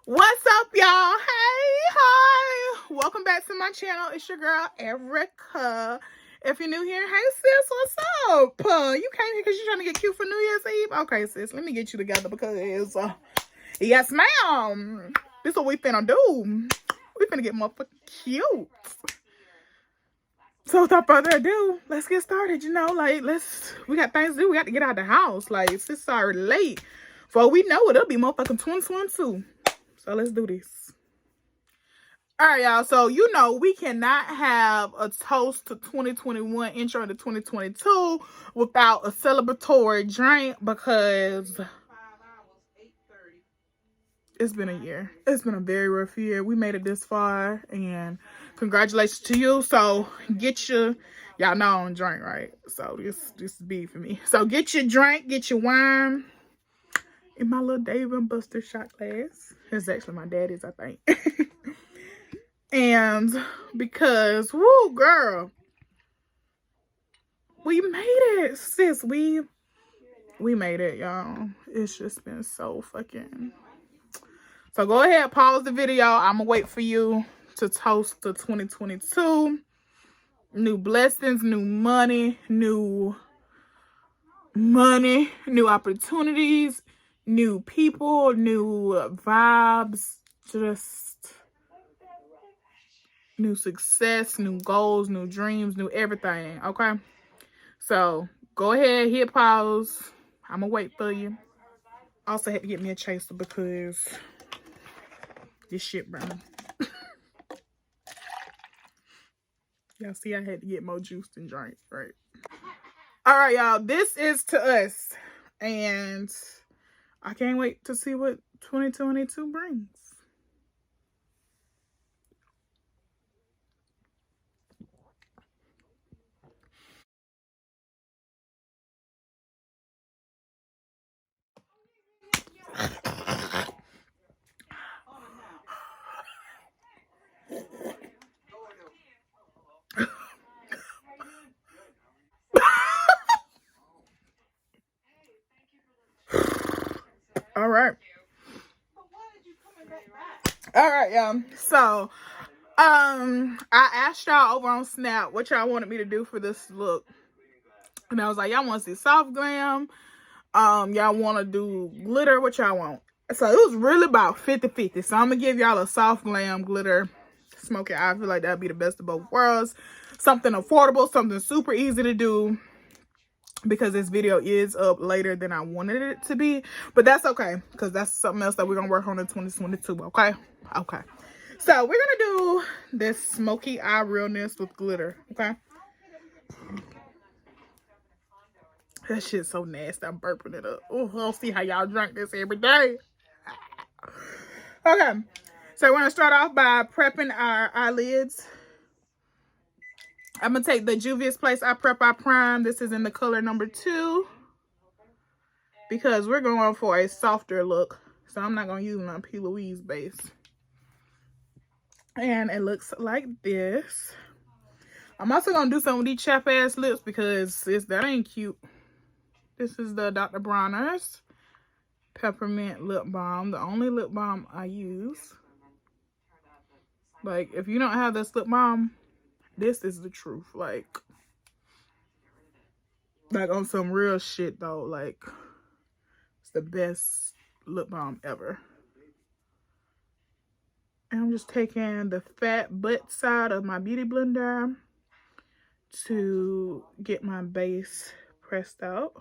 What's up, y'all? Hey, hi. Welcome back to my channel. It's your girl, Erica. If you're new here, hey, sis, what's up? You came here because you're trying to get cute for New Year's Eve? Okay, sis, let me get you together because, yes, ma'am. This is what we finna do. We finna get motherfucking cute. So without further ado, let's get started. You know, like, we got things to do. We got to get out of the house. Like, it's already late. For we know it, it'll be motherfucking 2022. So let's do this. All right, y'all. So, you know, we cannot have a toast to 2021, intro to 2022 without a celebratory drink because it's been a year. It's been a very rough year. We made it this far and congratulations to you. So get your, y'all know I don't drink, right? So this is big for me. So get your drink, get your wine in my little Dave and Buster shot glass. It's actually my daddy's, I think. And because, woo, girl, we made it, sis. We made it, y'all. It's just been so fucking. So go ahead, pause the video. I'm gonna wait for you to toast to 2022. New blessings, new money, new opportunities, new people, new vibes, just new success, new goals, new dreams, new everything, okay? So go ahead, hit pause. I'm gonna wait for you. Also had to get me a chaser because this shit burning. Y'all see I had to get more juice than drink, right? All right, y'all, this is to us. And I can't wait to see what 2022 brings. All right. All right, y'all. So, I asked y'all over on Snap what y'all wanted me to do for this look. And I was like, y'all want to see soft glam? Y'all want to do glitter? What y'all want? So it was really about 50-50. So I'm going to give y'all a soft glam glitter Smokey. I feel like that'd be the best of both worlds. Something affordable, something super easy to do. Because this video is up later than I wanted it to be. But that's okay. Because that's something else that we're going to work on in 2022. Okay? Okay. So we're going to do this smoky eye realness with glitter. Okay? That shit's so nasty. I'm burping it up. Oh, I'll see how y'all drink this every day. Okay. So we're going to start off by prepping our eyelids. I'm going to take the Juvias Place I Prep I Prime. This is in the color number 2. Because we're going for a softer look. So I'm not going to use my P. Louise base. And it looks like this. I'm also going to do some of these chap ass lips because that ain't cute. This is the Dr. Bronner's Peppermint Lip Balm. The only lip balm I use. Like, if you don't have this lip balm, this is the truth. Like on some real shit though. Like, it's the best lip balm ever. And I'm just taking the fat butt side of my beauty blender to get my base pressed out.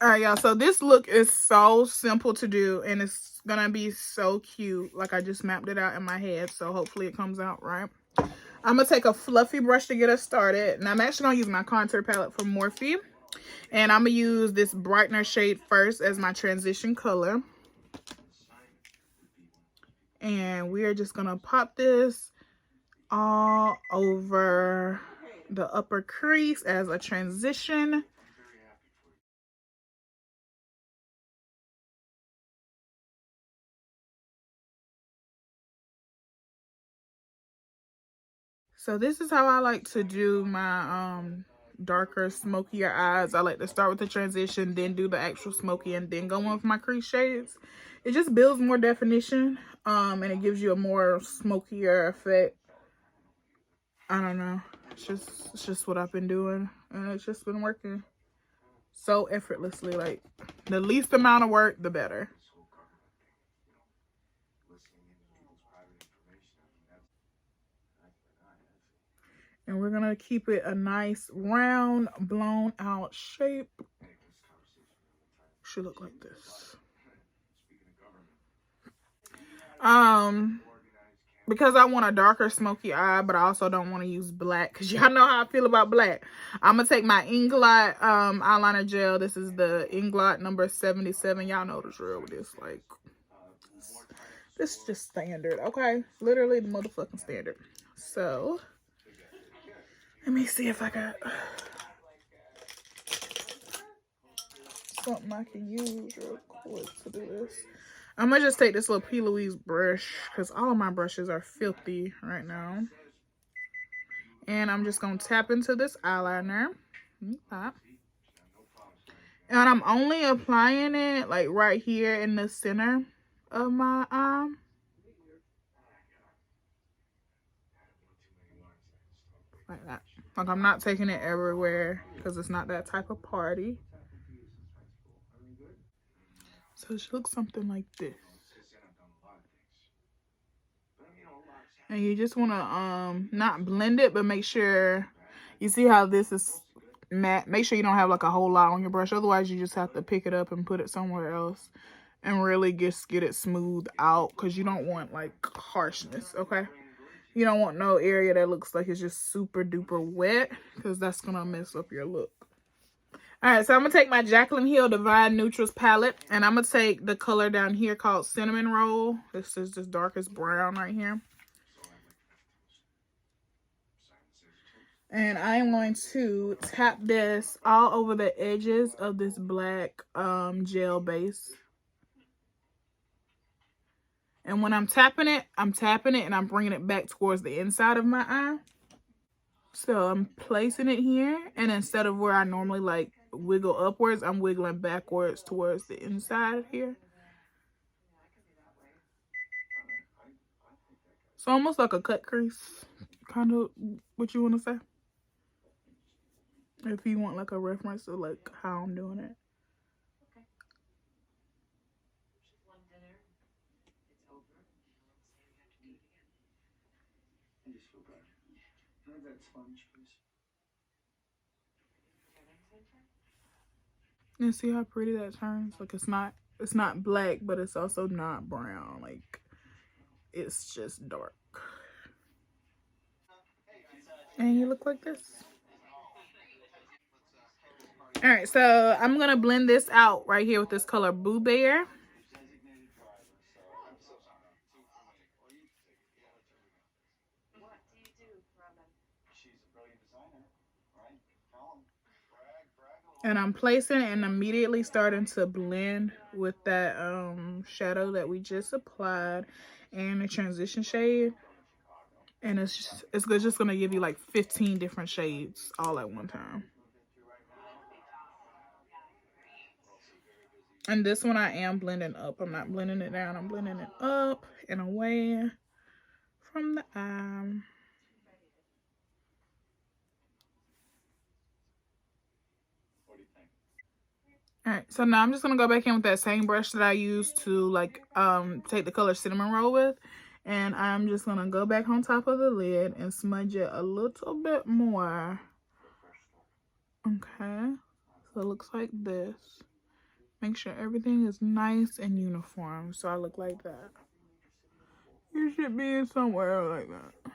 All right, y'all. So this look is so simple to do, and it's gonna be so cute. Like, I just mapped it out in my head, so hopefully it comes out right. I'm gonna take a fluffy brush to get us started, and I'm actually gonna use my contour palette from Morphe, and I'm gonna use this brightener shade first as my transition color. And we are just gonna pop this all over the upper crease as a transition. So this is how I like to do my darker, smokier eyes, I like to start with the transition, then do the actual smoky, and then go in with my crease shades. It just builds more definition, and it gives you a more smokier effect. I don't know. It's just what I've been doing, and it's just been working so effortlessly. Like, the least amount of work, the better. And we're gonna keep it a nice round, blown out shape. Should look like this. Because I want a darker smoky eye, but I also don't want to use black, because y'all know how I feel about black. I'm gonna take my Inglot eyeliner gel. This is the Inglot number 77. Y'all know the drill with this. Like, this is just standard, okay? Literally the motherfucking standard. So let me see if I got something I can use real quick to do this. I'm gonna just take this little P. Louise brush, because all of my brushes are filthy right now. And I'm just gonna tap into this eyeliner. And I'm only applying it like right here in the center of my eye. Like that. Like, I'm not taking it everywhere, because it's not that type of party. So it should look something like this. And you just want to not blend it, but make sure, you see how this is matte. Make sure you don't have like a whole lot on your brush. Otherwise, you just have to pick it up and put it somewhere else and really just get it smooth out, because you don't want like harshness, okay? You don't want no area that looks like it's just super duper wet, because that's going to mess up your look. Alright, so I'm going to take my Jaclyn Hill Divine Neutrals palette, and I'm going to take the color down here called Cinnamon Roll. This is this darkest brown right here. And I'm going to tap this all over the edges of this black gel base. And when I'm tapping it and I'm bringing it back towards the inside of my eye. So I'm placing it here, and instead of where I normally like wiggle upwards, I'm wiggling backwards towards the inside here. So almost like a cut crease, kind of what you want to say. If you want like a reference of like how I'm doing it. And see how pretty that turns? Like, it's not black, but it's also not brown. Like, it's just dark. And you look like this. Alright, so I'm gonna blend this out right here with this color Boo Bear. And I'm placing it and immediately starting to blend with that shadow that we just applied and the transition shade. And it's just gonna give you like 15 different shades all at one time. And this one I am blending up. I'm not blending it down. I'm blending it up and away from the eye. Alright, so now I'm just gonna go back in with that same brush that I used to like take the color Cinnamon Roll with. And I'm just gonna go back on top of the lid and smudge it a little bit more. Okay, so it looks like this. Make sure everything is nice and uniform, so I look like that. You should be somewhere like that.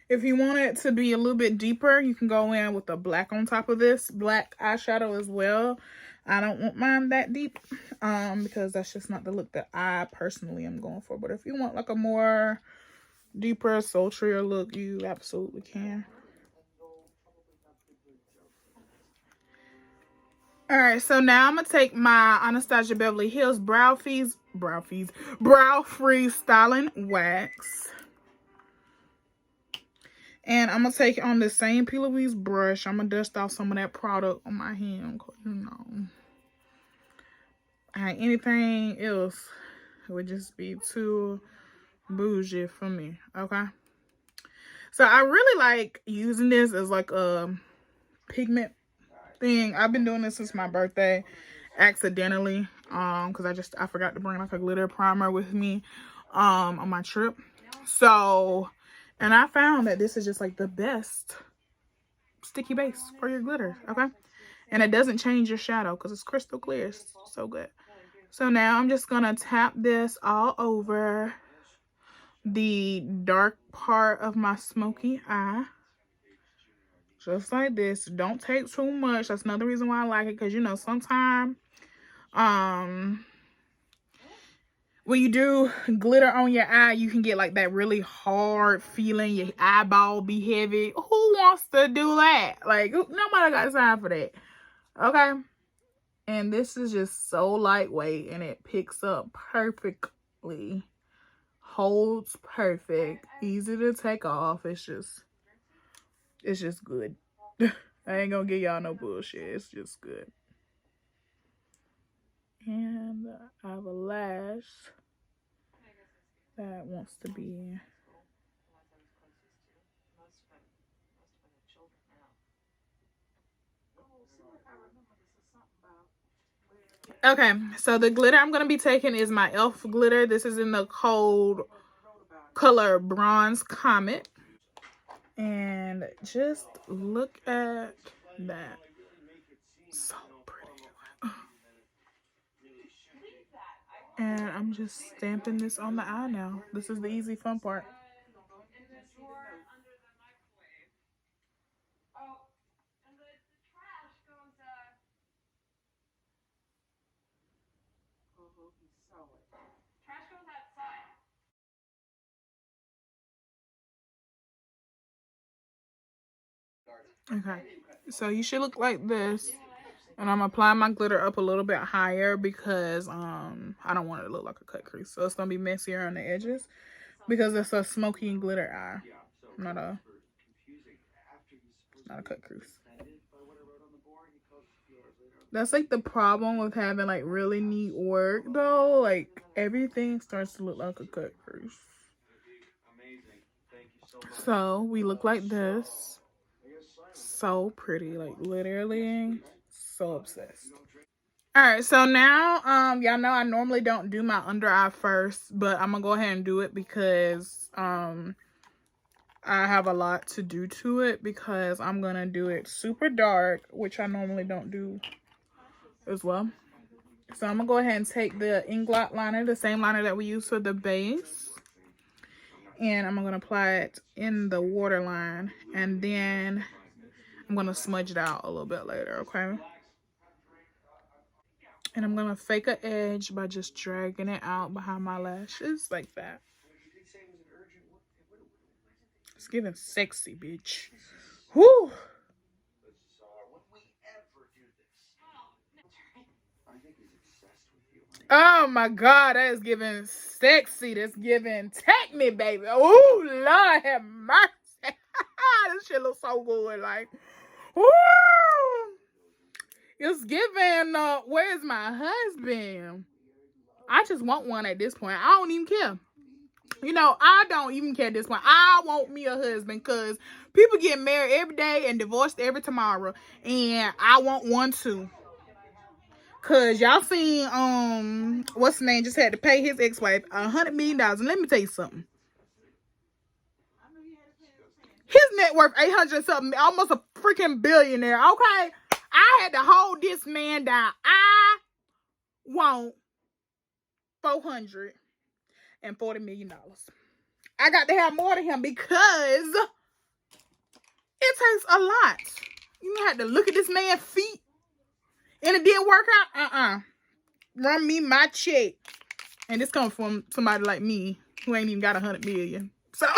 If you want it to be a little bit deeper, you can go in with a black on top of this black eyeshadow as well. I don't want mine that deep because that's just not the look that I personally am going for. But if you want like a more deeper, sultrier look, you absolutely can. Alright, so now I'm going to take my Anastasia Beverly Hills Brow Freeze Styling Wax. And I'm going to take on the same P. Louise brush. I'm going to dust off some of that product on my hand. You know. Anything else would just be too bougie for me. Okay. So I really like using this as like a pigment thing. I've been doing this since my birthday accidentally. Because I forgot to bring like a glitter primer with me on my trip. So, and I found that this is just like the best sticky base for your glitter. Okay. And it doesn't change your shadow because it's crystal clear. It's so good. So now I'm just going to tap this all over the dark part of my smoky eye. Just like this. Don't take too much. That's another reason why I like it. Because, you know, sometimes when you do glitter on your eye, you can get like that really hard feeling. Your eyeball be heavy. Who wants to do that? Like, nobody got time for that. Okay? And this is just so lightweight. And it picks up perfectly. Holds perfect. Easy to take off. It's just good. I ain't gonna give y'all no bullshit. It's just good. And I have a lash that wants to be okay. So the glitter I'm gonna be taking is my e.l.f. glitter. This is in the color Bronze Comet. And just look at that. So pretty. And I'm just stamping this on the eye now. This is the easy fun part. Okay, so you should look like this. And I'm applying my glitter up a little bit higher because I don't want it to look like a cut crease. So it's gonna be messier on the edges because it's a smoky glitter eye, not a cut crease. That's like the problem with having like really neat work though. Like everything starts to look like a cut crease. So we look like this. So pretty, like literally so obsessed. All right, so now y'all know I normally don't do my under eye first, but I'm gonna go ahead and do it because I have a lot to do to it because I'm gonna do it super dark, which I normally don't do as well. So I'm gonna go ahead and take the Inglot liner, the same liner that we use for the base, and I'm gonna apply it in the waterline, and then I'm gonna smudge it out a little bit later, okay? And I'm gonna fake an edge by just dragging it out behind my lashes like that. It's giving sexy, bitch. Whoo! Oh my god, that is giving sexy. That's giving take me, baby. Oh, Lord have mercy. This shit looks so good. Like, woo! It's giving, where's my husband? I just want one at this point. I don't even care. You know, I don't even care at this point. I want me a husband because people get married every day and divorced every tomorrow. And I want one too. Cause y'all seen what's the name just had to pay his ex-wife $100 million. And let me tell you something. His net worth 800 something, almost a freaking billionaire. Okay, I had to hold this man down. I want $440 million. I got to have more than him because it takes a lot. You had to look at this man's feet and it didn't work out. Run me my check. And this comes from somebody like me who ain't even got 100 million. So,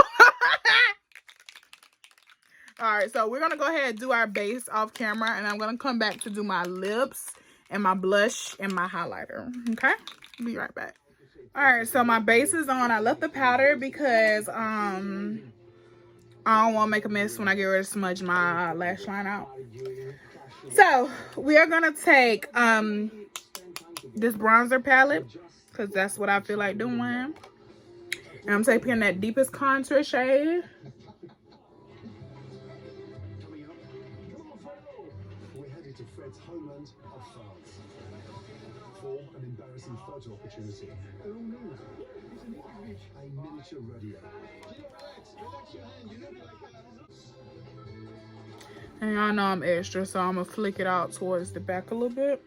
all right. So we're going to go ahead and do our base off camera. And I'm going to come back to do my lips and my blush and my highlighter. Okay. Be right back. All right. So my base is on. I left the powder because, I don't want to make a mess when I get ready to smudge my lash line out. So we are gonna take this bronzer palette because that's what I feel like doing. And I'm taking that deepest contour shade. We're headed to Fred's homeland of France for an embarrassing photo opportunity. A miniature rodeo. And y'all know I'm extra, so I'm gonna flick it out towards the back a little bit.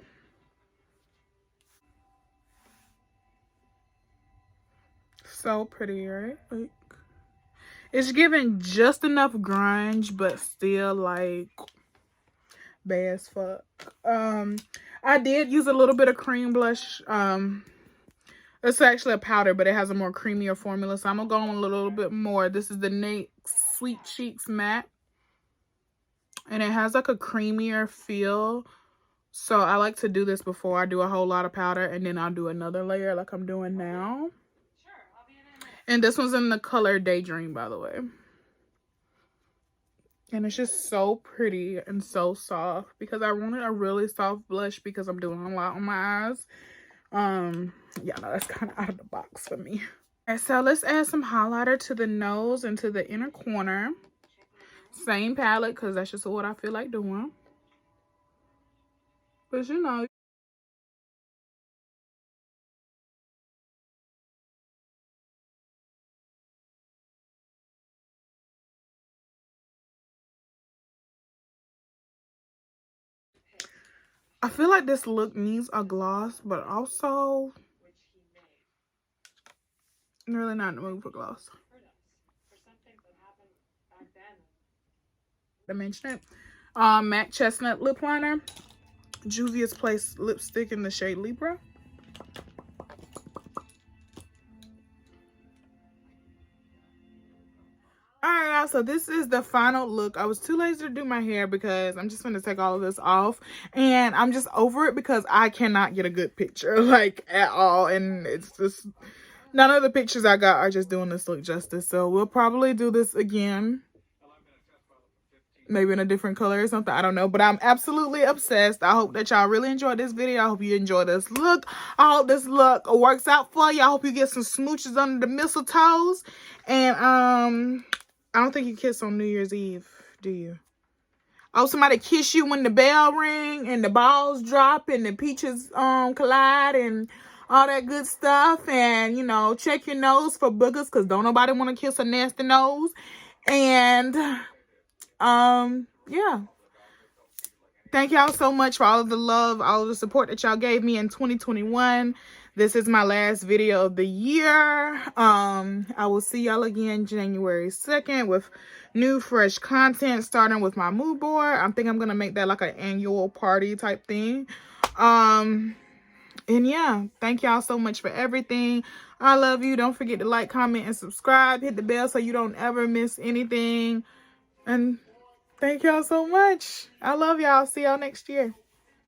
So pretty, right? Like, it's giving just enough grunge, but still like bad as fuck. I did use a little bit of cream blush. It's actually a powder, but it has a more creamier formula, so I'm gonna go on a little bit more. This is the NYX Sweet Cheeks Matte, and it has like a creamier feel. So I like to do this before I do a whole lot of powder, and then I'll do another layer like I'm doing now. And this one's in the color Daydream, by the way. And it's just so pretty and so soft because I wanted a really soft blush because I'm doing a lot on my eyes. Yeah, no, that's kind of out of the box for me. Alright, so let's add some highlighter to the nose and to the inner corner. Same palette because that's just what I feel like doing. But you know, I feel like this look needs a gloss, but also I'm really not in the mood for gloss. I mentioned it. Matte Chestnut Lip Liner. Juvia's Place lipstick in the shade Libra. Alright, y'all, so this is the final look. I was too lazy to do my hair because I'm just going to take all of this off. And I'm just over it because I cannot get a good picture, like, at all. And it's just, none of the pictures I got are just doing this look justice. So we'll probably do this again. Maybe in a different color or something. I don't know. But I'm absolutely obsessed. I hope that y'all really enjoyed this video. I hope you enjoyed this look. I hope this look works out for you. I hope you get some smooches under the mistletoes. And, I don't think you kiss on New Year's Eve, do you? Oh, somebody kiss you when the bell ring and the balls drop and the peaches collide and all that good stuff. And, you know, check your nose for boogers because don't nobody want to kiss a nasty nose. And, yeah. Thank y'all so much for all of the love, all of the support that y'all gave me in 2021. This is my last video of the year. I will see y'all again January 2nd with new fresh content, starting with my mood board. I think I'm gonna make that like an annual party type thing. And yeah, thank y'all so much for everything. I love you. Don't forget to like, comment, and subscribe. Hit the bell so you don't ever miss anything. And thank y'all so much. I love y'all. See y'all next year.